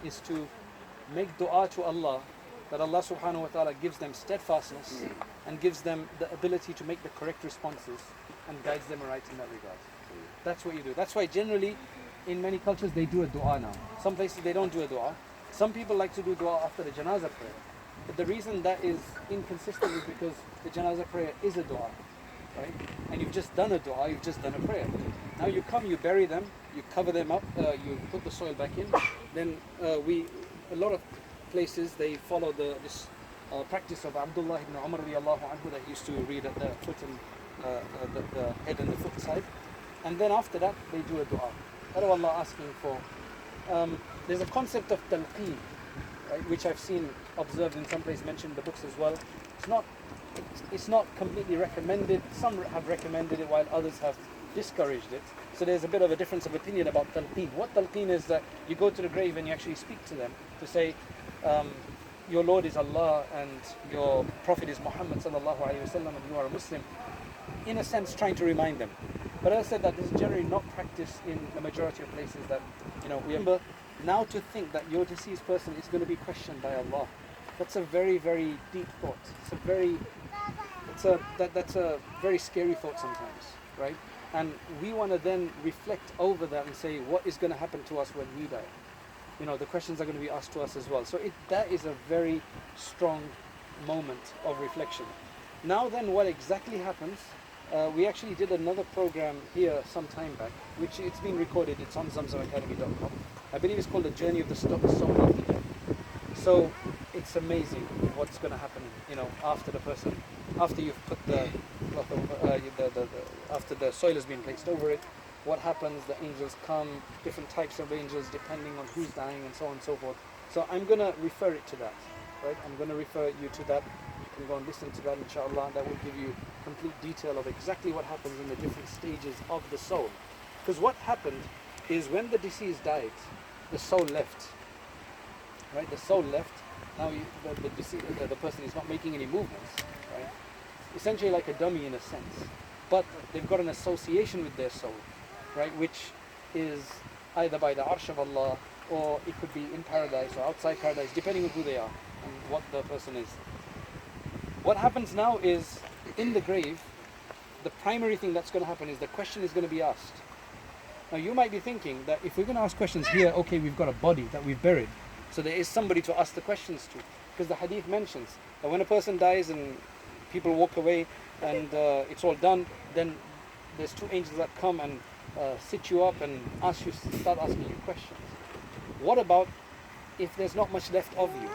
is to make dua to Allah, that Allah subhanahu wa ta'ala gives them steadfastness and gives them the ability to make the correct responses and guides them right in that regard. That's what you do. That's why generally in many cultures they do a dua now. Some places they don't do a dua. Some people like to do dua after the janazah prayer. But the reason that is inconsistent is because the janazah prayer is a dua, right? And you've just done a dua, you've just done a prayer. Now you come, you bury them, you cover them up, you put the soil back in. Then a lot of places they follow this practice of Abdullah ibn Umar radiallahu anhu that used to read at the foot and the head and the foot side. And then after that they do a dua. What are Allah asking for? There's a concept of talqeen, right, which I've seen observed in some places, mentioned in the books as well. It's not completely recommended. Some have recommended it while others have discouraged it. So there's a bit of a difference of opinion about talqeen. What talqeen is that you go to the grave and you actually speak to them to say, your Lord is Allah and your Prophet is Muhammad sallallahu alaihi wasallam and you are a Muslim. In a sense, trying to remind them. But as I said, that this is generally not practiced in the majority of places that, we remember. Now to think that your deceased person is going to be questioned by Allah, that's a very, very deep thought. That's a very scary thought sometimes, right? And we want to then reflect over that and say, what is going to happen to us when we die? The questions are going to be asked to us as well. So that is a very strong moment of reflection. Now then, what exactly happens? We actually did another program here some time back, which it's been recorded. It's on zamzamacademy.com. I believe it's called The Journey of the Soul of the Dead. So it's amazing what's going to happen, after the person, after you've put the cloth over, after the soil has been placed over it, what happens, the angels come, different types of angels depending on who's dying and so on and so forth. So I'm going to refer it to that, right? I'm going to refer you to that. You can go and listen to that, inshallah. That will give you complete detail of exactly what happens in the different stages of the soul. Because what happened is when the deceased died, the soul left. Right? The soul left. Now the person is not making any movements. Right? Essentially like a dummy in a sense. But they've got an association with their soul, right? Which is either by the arsh of Allah, or it could be in paradise or outside paradise, depending on who they are and what the person is. What happens now is, in the grave, the primary thing that's going to happen is the question is going to be asked. Now you might be thinking that if we're going to ask questions here, okay, we've got a body that we've buried, so there is somebody to ask the questions to. Because the hadith mentions that when a person dies and people walk away and it's all done, then there's two angels that come and sit you up and start asking you questions. What about if there's not much left of you?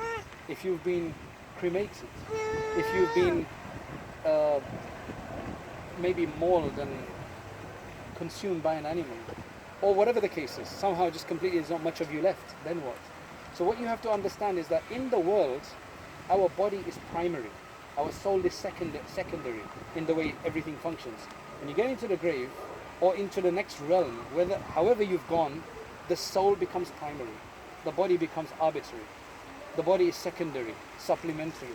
If you've been cremated, if you've been maybe mauled and consumed by an animal, or whatever the case is, somehow just completely there's not much of you left, then what? So what you have to understand is that in the world, our body is primary, our soul is secondary in the way everything functions. When you get into the grave or into the next realm, however you've gone, the soul becomes primary, the body becomes arbitrary, the body is secondary, supplementary.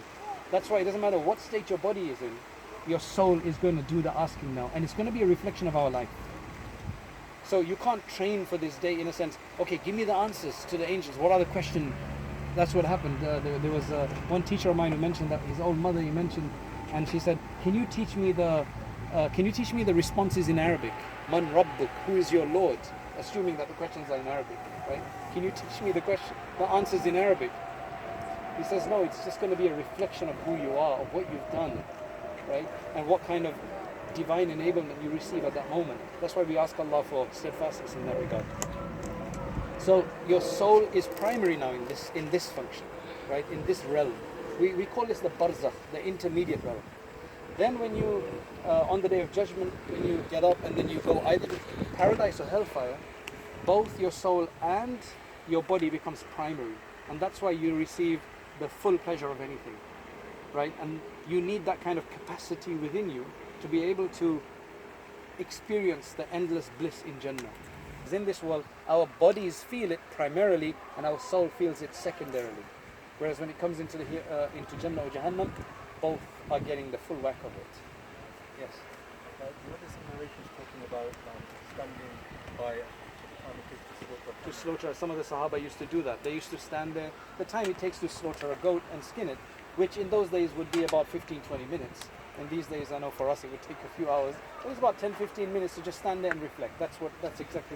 That's why it doesn't matter what state your body is in, your soul is going to do the asking now, and it's going to be a reflection of our life. So you can't train for this day in a sense, okay, give me the answers to the angels, what are the questions? That's what happened. There was one teacher of mine who mentioned that his old mother, he mentioned, and she said, can you teach me the responses in Arabic? Man Rabbuk, who is your Lord? Assuming that the questions are in Arabic, right? Can you teach me the answers in Arabic? He says, no, it's just going to be a reflection of who you are, of what you've done, right? And what kind of divine enablement you receive at that moment. That's why we ask Allah for steadfastness in that regard. So your soul is primary now in this function, right? In this realm. We call this the Barzaakh, the intermediate realm. Then when you, on the Day of Judgment, when you get up and then you go either to paradise or hellfire, both your soul and your body becomes primary. And that's why you receive the full pleasure of anything, right? And you need that kind of capacity within you to be able to experience the endless bliss in Jannah. Because in this world, our bodies feel it primarily and our soul feels it secondarily. Whereas when it comes into Jannah or Jahannam, both are getting the full whack of it. Yes? What is the narration talking about standing by to slaughter. Some of the Sahaba used to do that. They used to stand there. The time it takes to slaughter a goat and skin it, which in those days would be about 15-20 minutes. And these days, I know for us it would take a few hours. It was about 10-15 minutes to just stand there and reflect. That's exactly